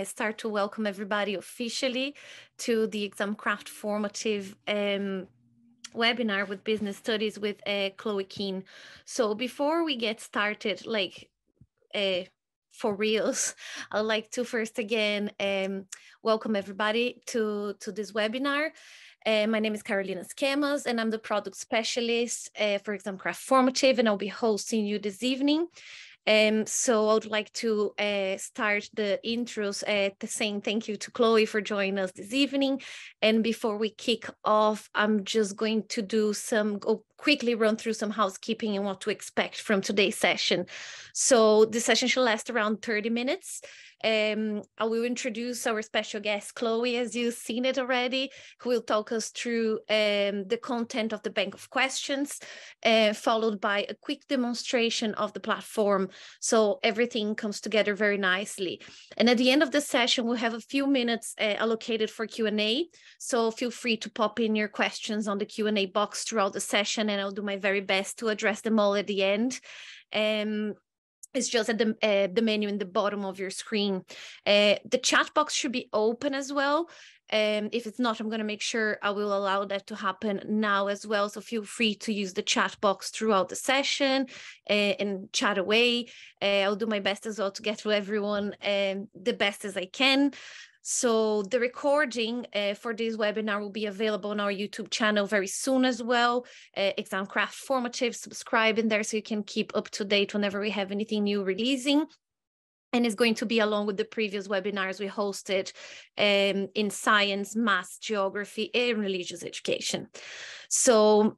I start to welcome everybody officially to the Exam Craft Formative webinar with business studies with Chloe Keane. So before we get started, for reals, I'd like to first again welcome everybody to this webinar. My name is Carolina Schemas, and I'm the product specialist for Exam Craft Formative, and I'll be hosting you this evening. So I would like to start the intros saying thank you to Chloe for joining us this evening. And before we kick off, I'm just going to quickly run through some housekeeping and what to expect from today's session. So the session should last around 30 minutes. I will introduce our special guest, Chloe, as you've seen it already, who will talk us through the content of the bank of questions, followed by a quick demonstration of the platform. So everything comes together very nicely. And at the end of the session, we'll have a few minutes allocated for Q&A. So feel free to pop in your questions on the Q&A box throughout the session, and I'll do my very best to address them all at the end. It's just at the menu in the bottom of your screen. The chat box should be open as well. If it's not, I'm going to make sure I will allow that to happen now as well. So feel free to use the chat box throughout the session and chat away. I'll do my best as well to get to everyone the best as I can. So the recording for this webinar will be available on our YouTube channel very soon as well. Exam Craft Formative, subscribe in there so you can keep up to date whenever we have anything new releasing. And it's going to be along with the previous webinars we hosted in science, math, geography, and religious education. So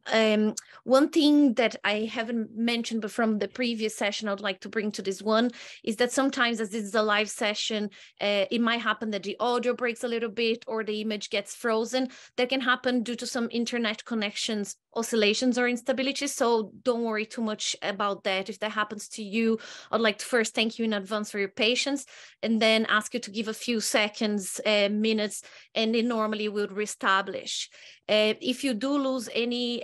one thing that I haven't mentioned, but from the previous session, I'd like to bring to this one is that sometimes as this is a live session, it might happen that the audio breaks a little bit or the image gets frozen. That can happen due to some internet connections, oscillations or instability. So don't worry too much about that. If that happens to you, I'd like to first thank you in advance for your patience and then ask you to give a few seconds, minutes, and it normally will reestablish. If you do lose any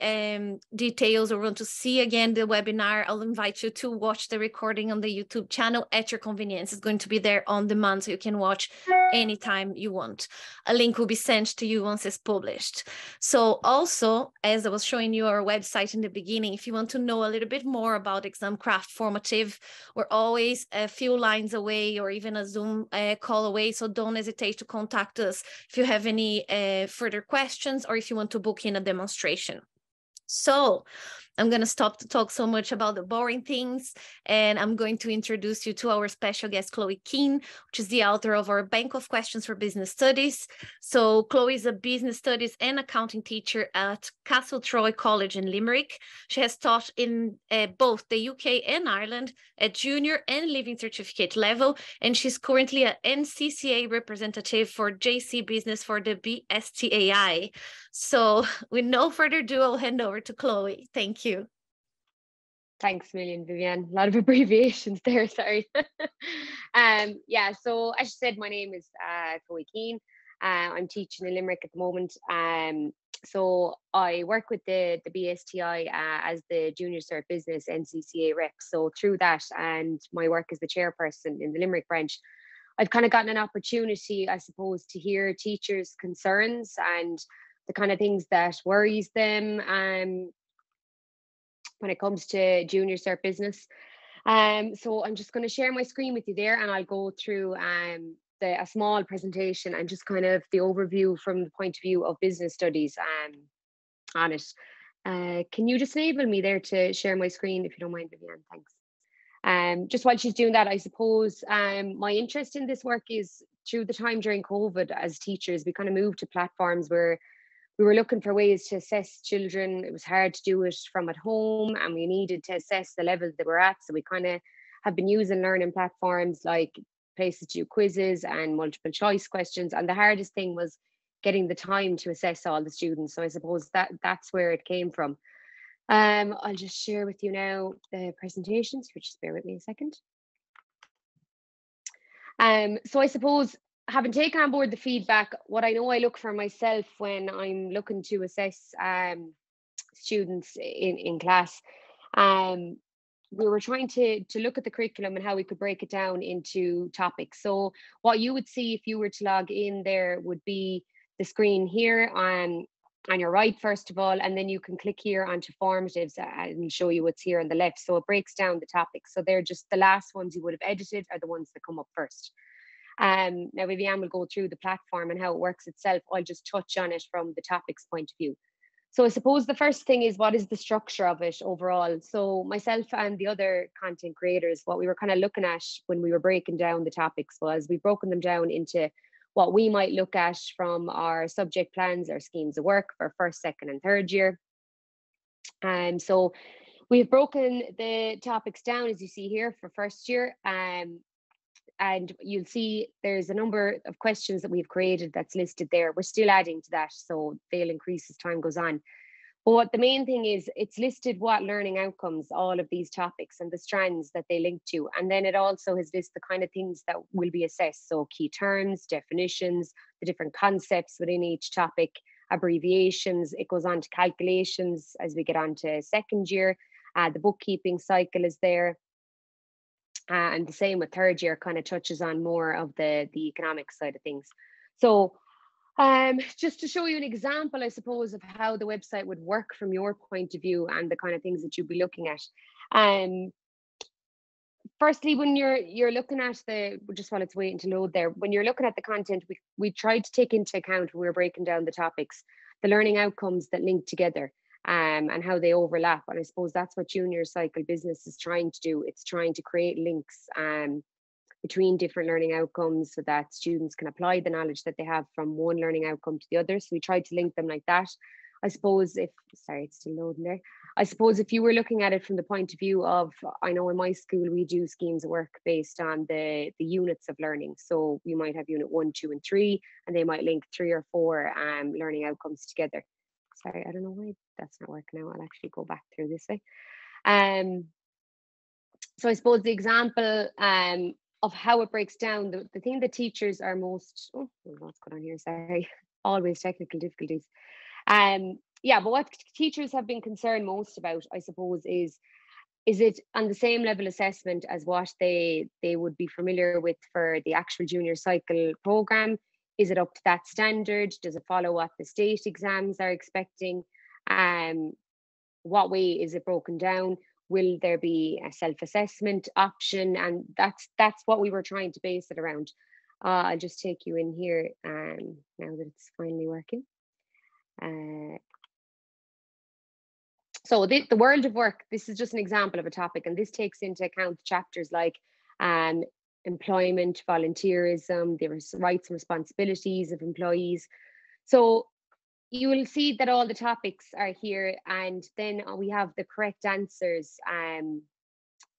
details or want to see again the webinar, I'll invite you to watch the recording on the YouTube channel at your convenience. It's going to be there on demand so you can watch anytime you want. A link will be sent to you once it's published. So also, as I was showing you our website in the beginning, if you want to know a little bit more about Exam Craft Formative, we're always a few lines away or even a Zoom call away. So don't hesitate to contact us if you have any further questions or if you want to book in a demonstration. So I'm going to stop to talk so much about the boring things, and I'm going to introduce you to our special guest, Chloe Keane, which is the author of our Bank of Questions for Business Studies. So Chloe is a business studies and accounting teacher at Castletroy College in Limerick. She has taught in both the UK and Ireland at junior and leaving certificate level, and she's currently an NCCA representative for JC Business for the BSTAI. So with no further ado, I'll hand over to Chloe. Thank you. Thanks a million, Vivienne. A lot of abbreviations there, sorry. Yeah, so as you said, my name is Chloe Keane. I'm teaching in Limerick at the moment. So I work with the BSTAI as the Junior Cycle Business NCCA rep. So through that and my work as the chairperson in the Limerick branch, I've kind of gotten an opportunity, I suppose, to hear teachers' concerns and the kind of things that worries them when it comes to Junior Cert Business. So I'm just going to share my screen with you there, and I'll go through a small presentation and just kind of the overview from the point of view of business studies on it. Can you just enable me there to share my screen if you don't mind, Vivienne? Thanks. Just while she's doing that, I suppose my interest in this work is through the time during COVID as teachers, we kind of moved to platforms where we were looking for ways to assess children. It was hard to do it from at home, and we needed to assess the levels they were at. So we kind of have been using learning platforms like places to do quizzes and multiple choice questions. And the hardest thing was getting the time to assess all the students. So I suppose that's where it came from. I'll just share with you now the presentations, which just bear with me a second. So I suppose, having taken on board the feedback, what I know I look for myself when I'm looking to assess students in class, we were trying to look at the curriculum and how we could break it down into topics. So what you would see if you were to log in there would be the screen here on your right, first of all, and then you can click here onto formatives and show you what's here on the left. So it breaks down the topics. So they're just the last ones you would have edited are the ones that come up first. Now Vivian will go through the platform and how it works itself. I'll just touch on it from the topics point of view. So I suppose the first thing is, what is the structure of it overall? So myself and the other content creators, what we were kind of looking at when we were breaking down the topics was we've broken them down into what we might look at from our subject plans or schemes of work for first, second and third year. And so we've broken the topics down, as you see here, for first year. And you'll see there's a number of questions that we've created that's listed there. We're still adding to that, so they'll increase as time goes on. But what the main thing is, it's listed what learning outcomes all of these topics and the strands that they link to. And then it also has listed the kind of things that will be assessed. So key terms, definitions, the different concepts within each topic, abbreviations. It goes on to calculations as we get on to second year. The bookkeeping cycle is there. And the same with third year, kind of touches on more of the economic side of things. So just to show you an example, I suppose, of how the website would work from your point of view and the kind of things that you'd be looking at. Firstly, when you're looking at just while it's waiting to load there, when you're looking at the content, we tried to take into account when we were breaking down the topics, the learning outcomes that link together. And how they overlap. And I suppose that's what Junior Cycle Business is trying to do. It's trying to create links between different learning outcomes so that students can apply the knowledge that they have from one learning outcome to the other. So we tried to link them like that. I suppose it's still loading there. I suppose if you were looking at it from the point of view of, I know in my school we do schemes of work based on the units of learning. So we might have unit 1, 2 and 3, and they might link 3 or 4 learning outcomes together. Sorry, I don't know why that's not working out. I'll actually go back through this way. So I suppose the example of how it breaks down, the thing that teachers are most, what's going on here? Sorry, always technical difficulties. Yeah, but what teachers have been concerned most about, I suppose, is it on the same level assessment as what they would be familiar with for the actual junior cycle program? Is it up to that standard? Does it follow what the state exams are expecting? What way is it broken down? Will there be a self-assessment option? And that's what we were trying to base it around. I'll just take you in here now that it's finally working. So the world of work, this is just an example of a topic, and this takes into account chapters like employment, volunteerism, the rights and responsibilities of employees. So you will see that all the topics are here, and then we have the correct answers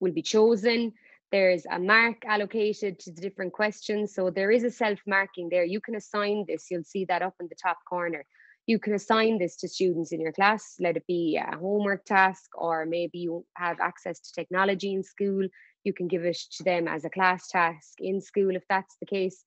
will be chosen. There's a mark allocated to the different questions. So there is a self-marking there. You can assign this. You'll see that up in the top corner. You can assign this to students in your class, let it be a homework task, or maybe you have access to technology in school. You can give it to them as a class task in school if that's the case.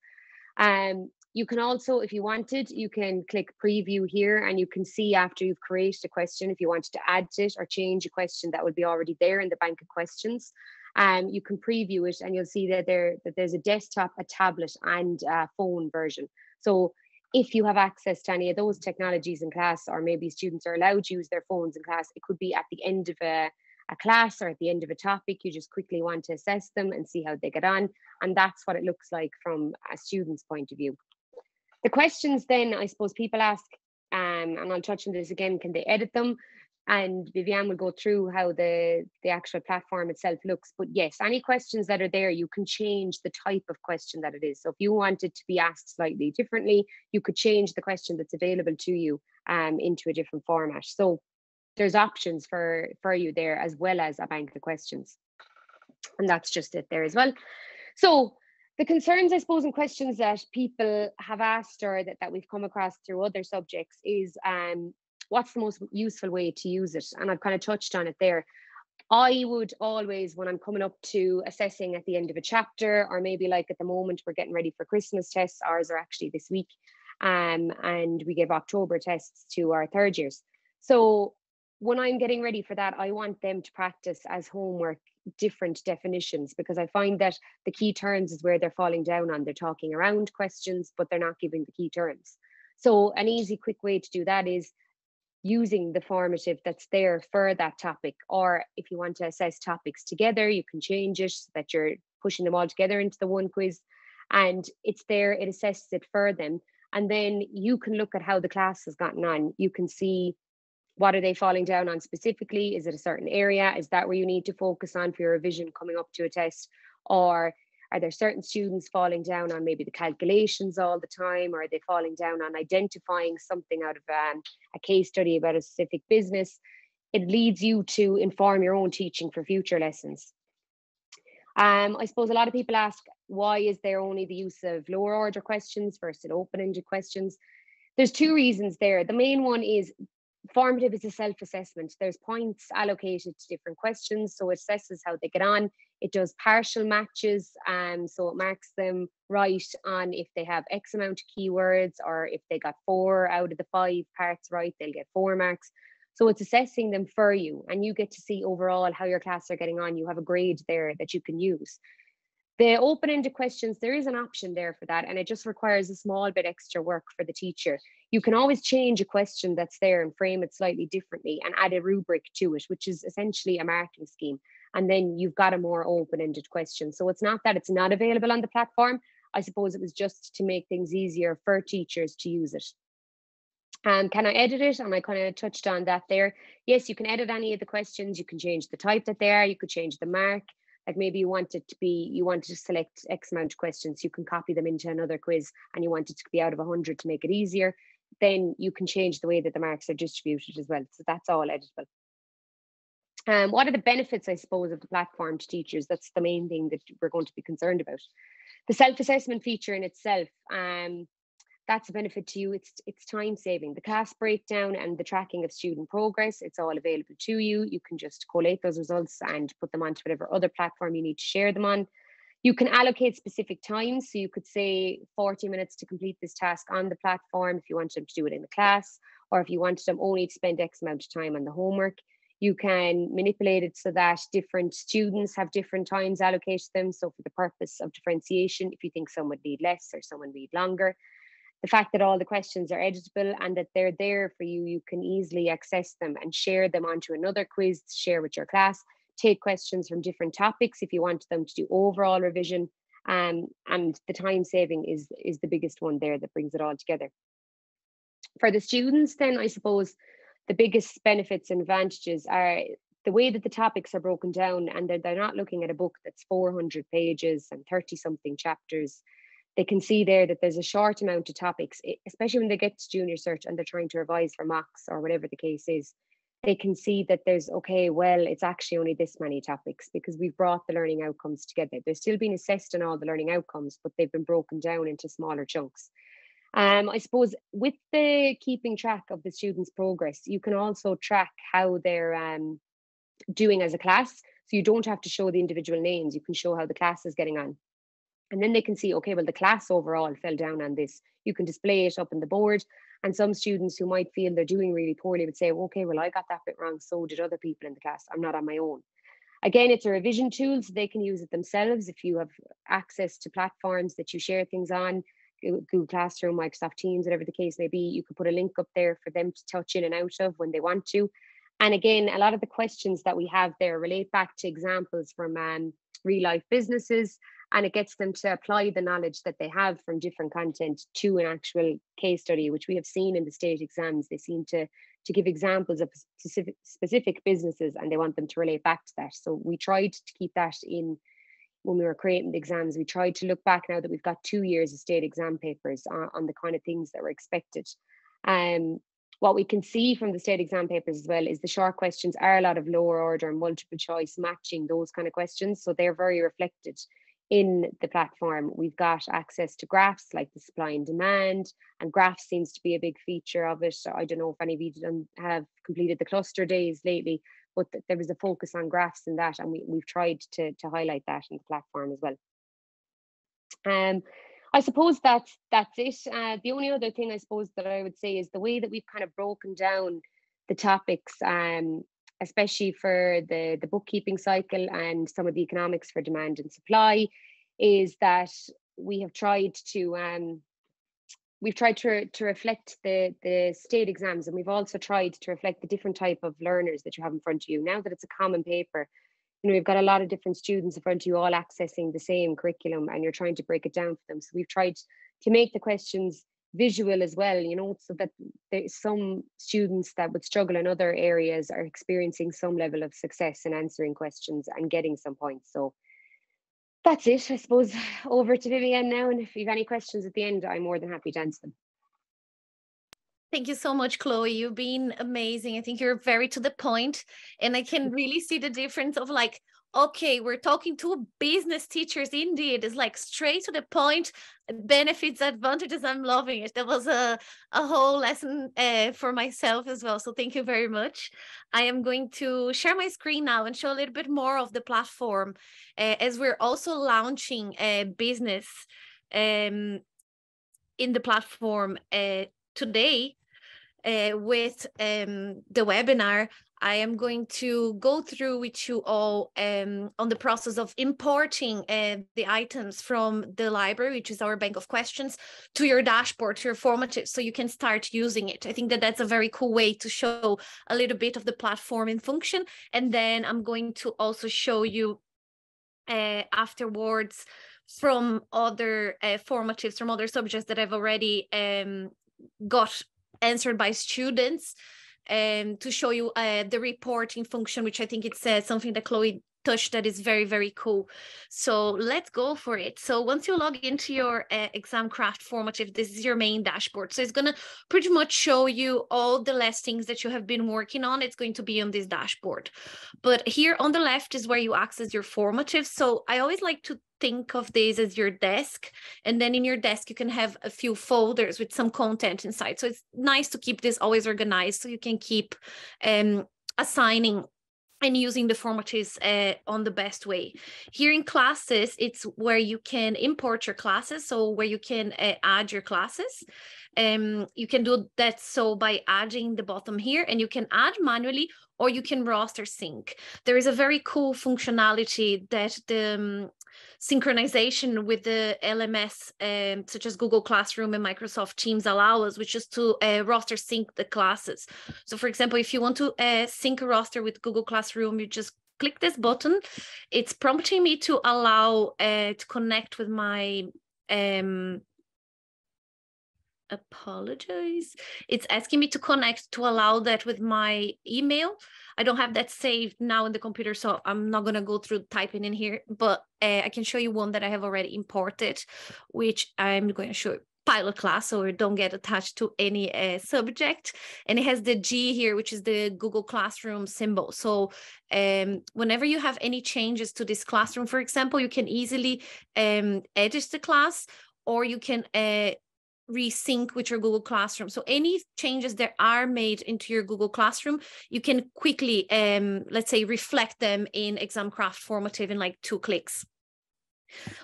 You can also, if you wanted, you can click preview here, and you can see after you've created a question, if you wanted to add to it or change a question that would be already there in the bank of questions. You can preview it, and you'll see that there's a desktop, a tablet and a phone version. So if you have access to any of those technologies in class, or maybe students are allowed to use their phones in class, it could be at the end of a class or at the end of a topic. You just quickly want to assess them and see how they get on. And that's what it looks like from a student's point of view. The questions then, I suppose people ask, and I'll touch on this again, can they edit them? And Vivian will go through how the actual platform itself looks. But yes, any questions that are there, you can change the type of question that it is. So if you want it to be asked slightly differently, you could change the question that's available to you into a different format. So there's options for you there, as well as a bank of questions. And that's just it there as well. So the concerns, I suppose, and questions that people have asked, or that we've come across through other subjects, is what's the most useful way to use it? And I've kind of touched on it there. I would always, when I'm coming up to assessing at the end of a chapter, or maybe like at the moment we're getting ready for Christmas tests, ours are actually this week, and we give October tests to our third years. So when I'm getting ready for that, I want them to practice as homework different definitions, because I find that the key terms is where they're falling down on. They're talking around questions, but they're not giving the key terms. So an easy, quick way to do that is using the formative that's there for that topic. Or if you want to assess topics together, you can change it so that you're pushing them all together into the one quiz. And it's there, it assesses it for them. And then you can look at how the class has gotten on. You can see, what are they falling down on specifically? Is it a certain area? Is that where you need to focus on for your revision coming up to a test? Or are there certain students falling down on maybe the calculations all the time? Or are they falling down on identifying something out of a case study about a specific business? It leads you to inform your own teaching for future lessons. I suppose a lot of people ask, why is there only the use of lower order questions versus open-ended questions? There's two reasons there. The main one is formative is a self-assessment. There's points allocated to different questions, so it assesses how they get on. It does partial matches, so it marks them right on if they have X amount of keywords, or if they got 4 out of the 5 parts right, they'll get 4 marks. So it's assessing them for you, and you get to see overall how your class are getting on. You have a grade there that you can use. The open-ended questions, there is an option there for that, and it just requires a small bit extra work for the teacher. You can always change a question that's there and frame it slightly differently and add a rubric to it, which is essentially a marking scheme. And then you've got a more open-ended question. So it's not that it's not available on the platform. I suppose it was just to make things easier for teachers to use it. Can I edit it? And I kind of touched on that there. Yes, you can edit any of the questions. You can change the type that they are. You could change the mark. Like maybe you want to select X amount of questions. You can copy them into another quiz, and you want it to be out of 100 to make it easier. Then you can change the way that the marks are distributed as well. So that's all editable. What are the benefits, I suppose, of the platform to teachers? That's the main thing that we're going to be concerned about. The self-assessment feature in itself, that's a benefit to you. It's time saving. The class breakdown and the tracking of student progress, it's all available to you. You can just collate those results and put them onto whatever other platform you need to share them on. You can allocate specific times. So you could say 40 minutes to complete this task on the platform if you wanted them to do it in the class, or if you wanted them only to spend X amount of time on the homework. You can manipulate it so that different students have different times allocated to them. So for the purpose of differentiation, if you think some would need less or some would need longer. The fact that all the questions are editable and that they're there for you, you can easily access them and share them onto another quiz to share with your class. Take questions from different topics if you want them to do overall revision. And the time saving is the biggest one there that brings it all together. For the students, then, I suppose the biggest benefits and advantages are the way that the topics are broken down, and they're not looking at a book that's 400 pages and 30 something chapters. They can see there that there's a short amount of topics, especially when they get to junior cert and they're trying to revise for mocks or whatever the case is. They can see that there's, okay, well, it's actually only this many topics because we've brought the learning outcomes together. They're still being assessed on all the learning outcomes, but they've been broken down into smaller chunks. I suppose with the keeping track of the students' progress, you can also track how they're doing as a class. So you don't have to show the individual names, you can show how the class is getting on. And then they can see, okay, well, the class overall fell down on this. You can display it up on the board. And some students who might feel they're doing really poorly would say, okay, well, I got that bit wrong, so did other people in the class. I'm not on my own. Again, it's a revision tool, so they can use it themselves. If you have access to platforms that you share things on, Google Classroom, Microsoft Teams, whatever the case may be, you could put a link up there for them to touch in and out of when they want to. And again, a lot of the questions that we have there relate back to examples from real life businesses, and it gets them to apply the knowledge that they have from different content to an actual case study, which we have seen in the state exams. They seem to give examples of specific businesses, and they want them to relate back to that. So we tried to keep that in when we were creating the exams. We tried to look back now that we've got 2 years of state exam papers on the kind of things that were expected. What we can see from the state exam papers as well is the short questions are a lot of lower order and multiple choice matching, those kind of questions. So they're very reflected in the platform. We've got access to graphs like the supply and demand, and graphs seems to be a big feature of it. I don't know if any of you have completed the cluster days lately, but there was a focus on graphs in that, and we've tried to highlight that in the platform as well. I suppose that's it. The only other thing I suppose that I would say is the way that we've kind of broken down the topics, especially for the bookkeeping cycle and some of the economics for demand and supply, is that we have tried to reflect the state exams, and we've also tried to reflect the different type of learners that you have in front of you. Now that it's a common paper, we've got a lot of different students in front of you all accessing the same curriculum, and you're trying to break it down for them. So we've tried to make the questions visual as well, so that there's some students that would struggle in other areas are experiencing some level of success in answering questions and getting some points. So that's it, I suppose. Over to Vivienne now, and if you have any questions at the end, I'm more than happy to answer them. Thank you so much, Chloe. You've been amazing. I think you're very to the point, and I can really see the difference of like, okay, we're talking to business teachers. Indeed, it's like straight to the point, benefits, advantages. I'm loving it. That was a whole lesson for myself as well. So thank you very much. I am going to share my screen now and show a little bit more of the platform, as we're also launching a business in the platform today. With the webinar, I am going to go through with you all on the process of importing the items from the library, which is our bank of questions, to your dashboard, to your formative, so you can start using it. I think that that's a very cool way to show a little bit of the platform in function. And then I'm going to also show you afterwards from other formatives, from other subjects that I've already got answered by students, to show you the reporting function, which I think it's something that Chloe touched that is very, very cool. So let's go for it. So once you log into your ExamCraft formative, this is your main dashboard. So it's going to pretty much show you all the lessons that you have been working on. It's going to be on this dashboard. But here on the left is where you access your formative. So I always like to think of this as your desk, and then in your desk you can have a few folders with some content inside. So it's nice to keep this always organized, so you can keep assigning and using the formatives on the best way. Here in classes, it's where you can import your classes, so where you can add your classes. You can do that so by adding the bottom here, and you can add manually, or you can roster sync. There is a very cool functionality that the synchronization with the LMS, such as Google Classroom and Microsoft Teams, allow us, which is to roster sync the classes. So for example, if you want to sync a roster with Google Classroom, you just click this button. It's prompting me to allow to connect with my apologize. It's asking me to connect to allow that with my email. I don't have that saved now in the computer, so I'm not going to go through typing in here, but I can show you one that I have already imported, which I'm going to show pilot class, so it don't get attached to any subject. And it has the G here, which is the Google Classroom symbol. So whenever you have any changes to this classroom, for example, you can easily edit the class, or you can resync with your Google Classroom. So any changes that are made into your Google Classroom, you can quickly, let's say, reflect them in ExamCraft formative in like 2 clicks.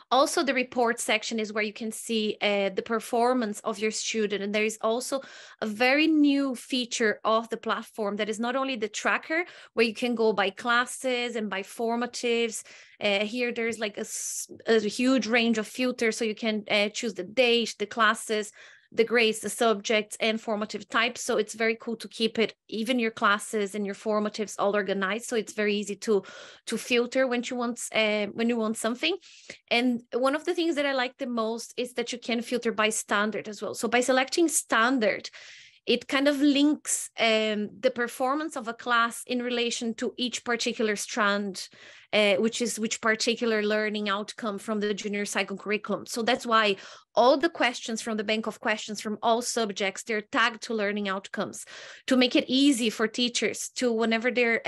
Also, the report section is where you can see the performance of your student. And there is also a very new feature of the platform that is not only the tracker, where you can go by classes and by formatives. Here, there's like a huge range of filters, so you can choose the date, the classes, the grades, the subjects, and formative types. So it's very cool to keep it, even your classes and your formatives, all organized. So it's very easy to filter when you want something. And one of the things that I like the most is that you can filter by standard as well. So by selecting standard, it kind of links the performance of a class in relation to each particular strand, which particular learning outcome from the junior cycle curriculum. So that's why all the questions from the bank of questions from all subjects, they're tagged to learning outcomes, to make it easy for teachers to, whenever they're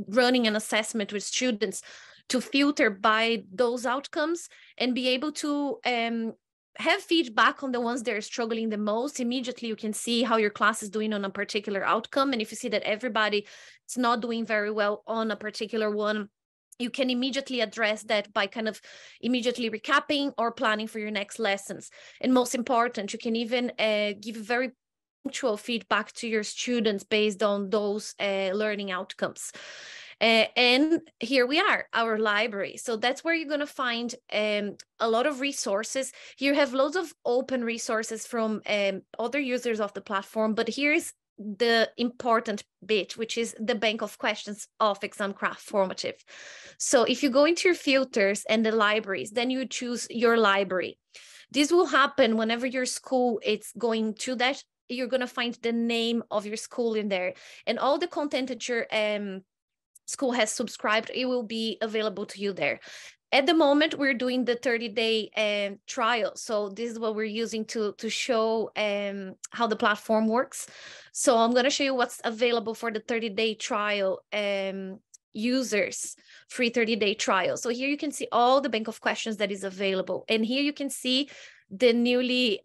running an assessment with students, to filter by those outcomes and be able to have feedback on the ones that are struggling the most. Immediately, you can see how your class is doing on a particular outcome. And if you see that everybody is not doing very well on a particular one, you can immediately address that by kind of immediately recapping or planning for your next lessons. And most important, you can even give very punctual feedback to your students based on those learning outcomes. And here we are, our library. So that's where you're going to find a lot of resources. Here you have loads of open resources from other users of the platform, but here's the important bit, which is the bank of questions of Examcraft Formative. So if you go into your filters and the libraries, then you choose your library. This will happen whenever your school is going to that. You're going to find the name of your school in there, and all the content that your school has subscribed, it will be available to you there. At the moment, we're doing the 30-day trial. So this is what we're using to show how the platform works. So I'm going to show you what's available for the 30-day trial users, free 30-day trial. So here you can see all the bank of questions that is available. And here you can see the newly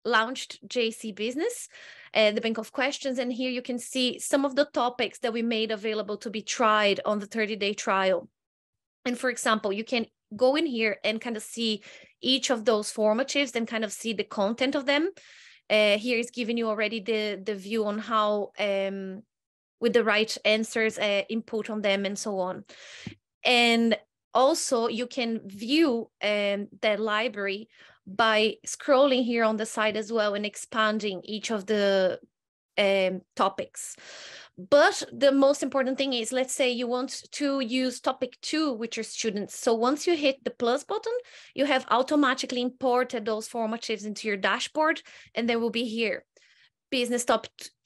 launched JC Business, the bank of questions. And here you can see some of the topics that we made available to be tried on the 30-day trial. And for example, you can go in here and kind of see each of those formatives and kind of see the content of them. Here is giving you already the view on how, with the right answers, input on them and so on. And also you can view the library by scrolling here on the side as well and expanding each of the topics. But the most important thing is, let's say you want to use topic 2 with your students. So once you hit the plus button, you have automatically imported those formatives into your dashboard, and they will be here. Business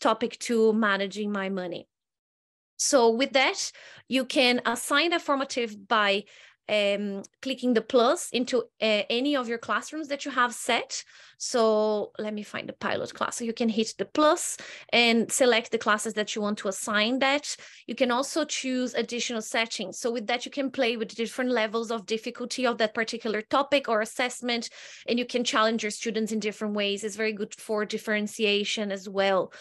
topic 2, managing my money. So with that, you can assign a formative by clicking the plus into any of your classrooms that you have set. So let me find the pilot class. So you can hit the plus and select the classes that you want to assign that. You can also choose additional settings. So with that, you can play with different levels of difficulty of that particular topic or assessment, and you can challenge your students in different ways. It's very good for differentiation as well.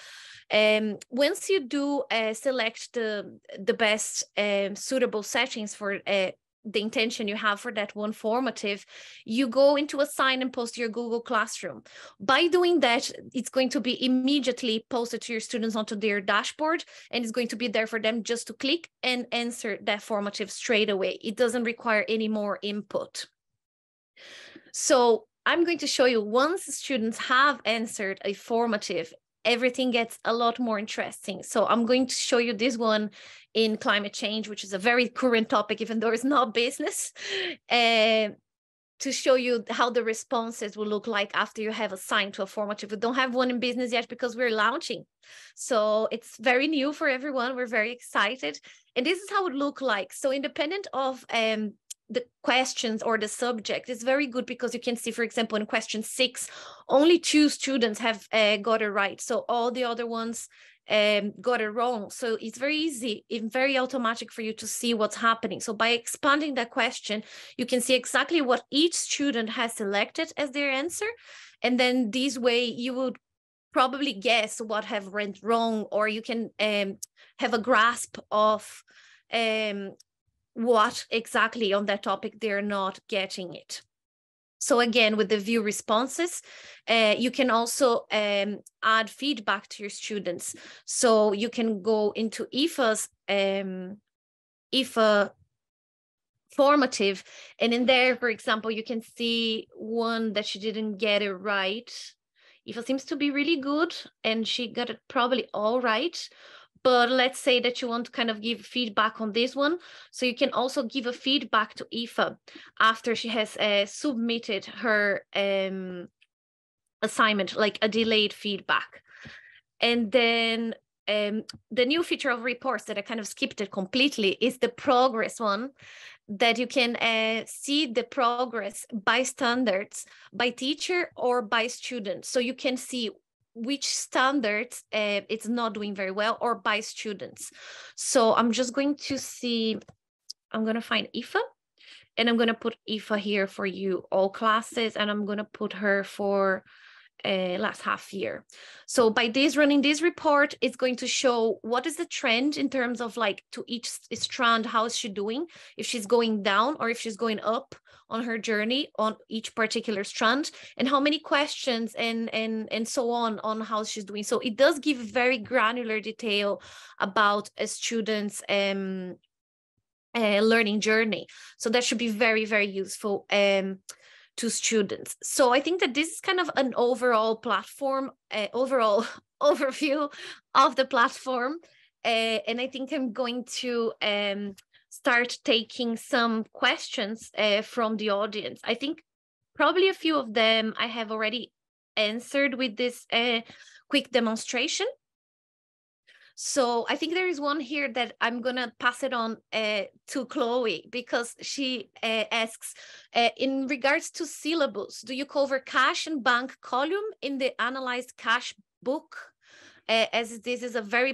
Once you do select the best suitable settings for the intention you have for that one formative, you go into assign and post to your Google Classroom. By doing that, it's going to be immediately posted to your students onto their dashboard, and it's going to be there for them just to click and answer that formative straight away. It doesn't require any more input. So I'm going to show you, once students have answered a formative, everything gets a lot more interesting. So I'm going to show you this one in climate change, which is a very current topic, even though it's not business, to show you how the responses will look like after you have assigned to a formative. We don't have one in business yet because we're launching. So it's very new for everyone. We're very excited. And this is how it look like. So independent of the questions or the subject, is very good because you can see, for example, in question 6, only 2 students have got it right. So all the other ones got it wrong. So it's very easy and very automatic for you to see what's happening. So by expanding that question, you can see exactly what each student has selected as their answer. And then this way you would probably guess what have went wrong, or you can have a grasp of what exactly on that topic they're not getting it. So again, with the view responses, you can also add feedback to your students. So you can go into Aoife's Aoife formative, and in there, for example, you can see one that she didn't get it right. Aoife seems to be really good, and she got it probably all right. But let's say that you want to kind of give feedback on this one. So you can also give a feedback to Aoife after she has submitted her assignment, like a delayed feedback. And then the new feature of reports that I kind of skipped it completely is the progress one, that you can see the progress by standards, by teacher or by student. So you can see which standards it's not doing very well, or by students. So I'm just going to see, I'm going to find Aoife, and I'm going to put Aoife here for you, all classes, and I'm going to put her for last half year. So by this, running this report, it's going to show what is the trend in terms of like to each strand, how is she doing, if she's going down or if she's going up on her journey on each particular strand, and how many questions and so on how she's doing. So it does give very granular detail about a student's learning journey. So that should be very, very useful to students. So I think that this is kind of an overall platform, overall overview of the platform. And I think I'm going to start taking some questions from the audience. I think probably a few of them I have already answered with this quick demonstration. So I think there is one here that I'm going to pass it on to Chloe, because she asks, in regards to syllabus, do you cover cash and bank column in the analyzed cash book? As this is a very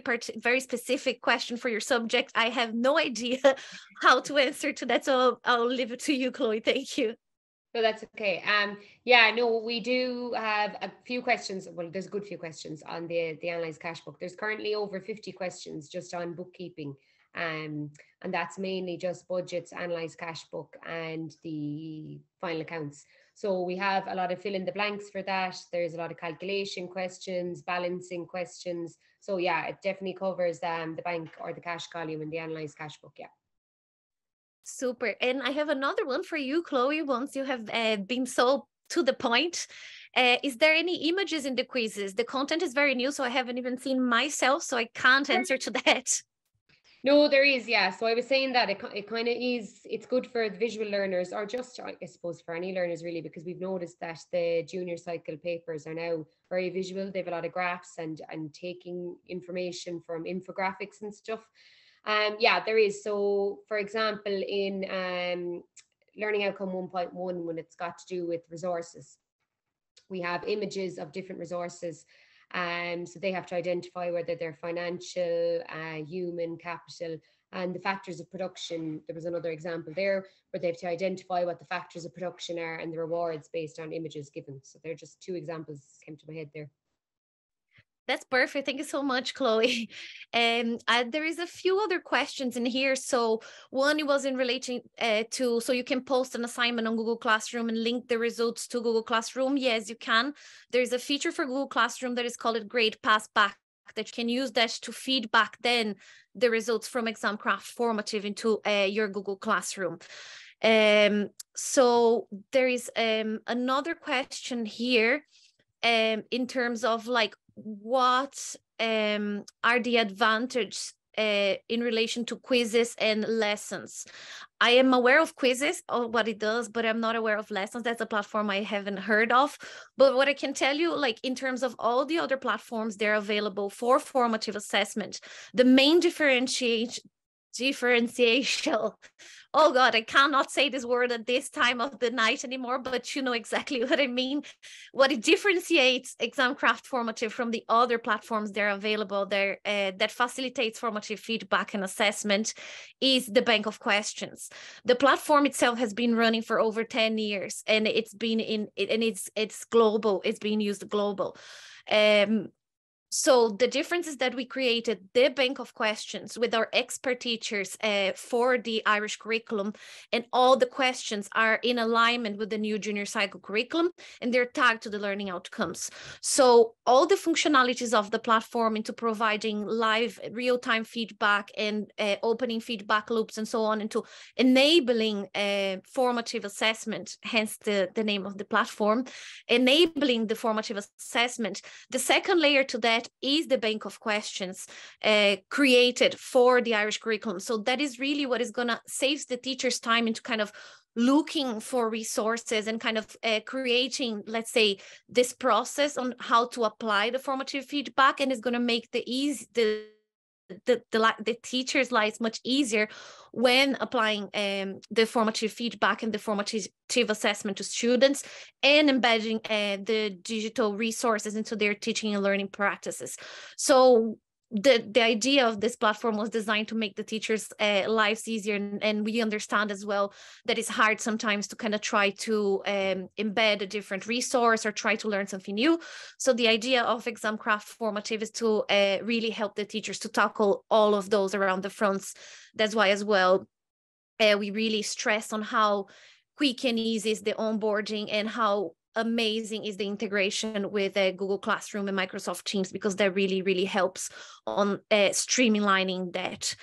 specific question for your subject, I have no idea how to answer to that. So I'll leave it to you, Chloe. Thank you. No, that's okay. Yeah, no, we do have a few questions. Well, there's a good few questions on the analyzed cash book. There's currently over 50 questions just on bookkeeping. And that's mainly just budgets, analyzed cash book, and the final accounts. So we have a lot of fill in the blanks for that. There's a lot of calculation questions, balancing questions. So yeah, it definitely covers the bank or the cash column in the analyzed cash book. Yeah. Super. And I have another one for you, Chloe, once you have been so to the point. Is there any images in the quizzes? The content is very new, so I haven't even seen myself, so I can't answer to that. No, there is, yeah. So I was saying that it kind of is, it's good for the visual learners, or just, I suppose, for any learners really, because we've noticed that the junior cycle papers are now very visual. They have a lot of graphs and taking information from infographics and stuff. Yeah, there is. So for example, in learning outcome 1.1, when it's got to do with resources, we have images of different resources. So they have to identify whether they're financial, human capital, and the factors of production. There was another example there where they have to identify what the factors of production are and the rewards based on images given. So they're just two examples that came to my head there. That's perfect. Thank you so much, Chloe. And there is a few other questions in here. So one, it was in relation to, so you can post an assignment on Google Classroom and link the results to Google Classroom. Yes, you can. There's a feature for Google Classroom that is called Grade Pass Back, that you can use that to feed back then the results from Examcraft Formative into your Google Classroom. So there is another question here in terms of like, what are the advantages in relation to quizzes and lessons? I am aware of quizzes, or what it does, but I'm not aware of lessons. That's a platform I haven't heard of. But what I can tell you, like in terms of all the other platforms, they're available for formative assessment. The main differentiation, oh God, I cannot say this word at this time of the night anymore, but you know exactly what I mean. What it differentiates Examcraft Formative from the other platforms that are available there that facilitates formative feedback and assessment is the bank of questions. The platform itself has been running for over 10 years, and it's been it's global. It's being used global. So the difference is that we created the bank of questions with our expert teachers for the Irish curriculum, and all the questions are in alignment with the new junior cycle curriculum, and they're tagged to the learning outcomes. So all the functionalities of the platform into providing live real-time feedback and opening feedback loops and so on, into enabling formative assessment, hence the name of the platform, enabling the formative assessment. The second layer to that is the bank of questions created for the Irish curriculum. So that is really what is going to save the teachers time into kind of looking for resources and kind of creating, let's say, this process on how to apply the formative feedback, and is going to make the teachers' lives much easier when applying the formative feedback and the formative assessment to students, and embedding the digital resources into their teaching and learning practices. So the idea of this platform was designed to make the teachers' lives easier, and we understand as well that it's hard sometimes to kind of try to embed a different resource or try to learn something new. So the idea of Examcraft Formative is to really help the teachers to tackle all of those around the fronts. That's why as well we really stress on how quick and easy is the onboarding and how amazing is the integration with Google Classroom and Microsoft Teams, because that really, really helps on streamlining that.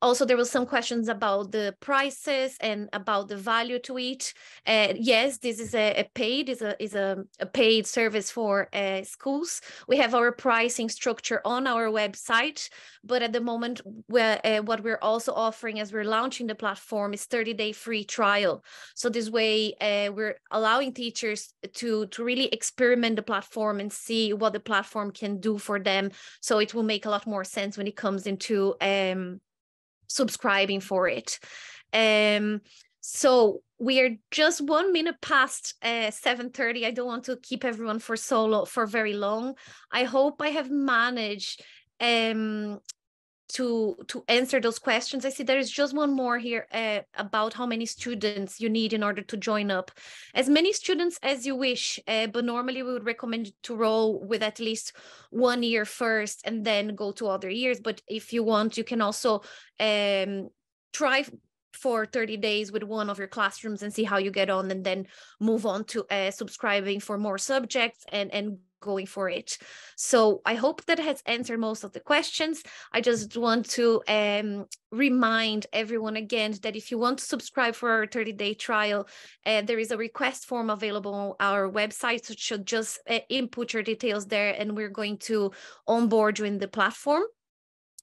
Also, there were some questions about the prices and about the value to it. Yes, this is a paid service for schools. We have our pricing structure on our website, but at the moment, what we're also offering as we're launching the platform is 30-day free trial. So this way, we're allowing teachers to really experiment the platform and see what the platform can do for them. So it will make a lot more sense when it comes into subscribing for it. So we are just 1 minute past 7:30. I don't want to keep everyone for very long. I hope I have managed to answer those questions. I see there is just one more here about how many students you need in order to join up. As many students as you wish, but normally we would recommend you to roll with at least 1 year first and then go to other years. But if you want, you can also try for 30 days with one of your classrooms and see how you get on, and then move on to subscribing for more subjects and going for it. So I hope that has answered most of the questions. I just want to remind everyone again that if you want to subscribe for our 30-day trial, there is a request form available on our website. So you should just input your details there, and we're going to onboard you in the platform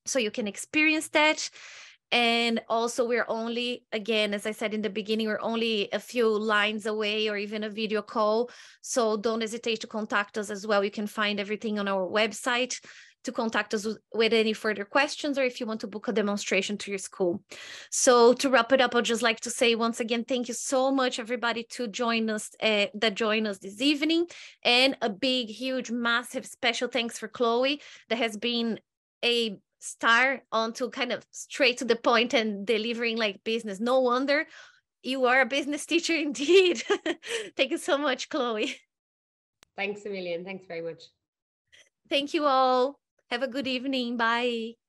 so you can experience that. And also, we're only, again, as I said in the beginning, we're only a few lines away or even a video call. So don't hesitate to contact us as well. You can find everything on our website to contact us with any further questions, or if you want to book a demonstration to your school. So to wrap it up, I'd just like to say once again, thank you so much, everybody, to join us, that joined us this evening. And a big, huge, massive special thanks for Chloe. That has been a star on to kind of straight to the point and delivering like business. No wonder you are a business teacher indeed. Thank you so much, Chloe. Thanks a million. Thanks very much. Thank you all. Have a good evening. Bye.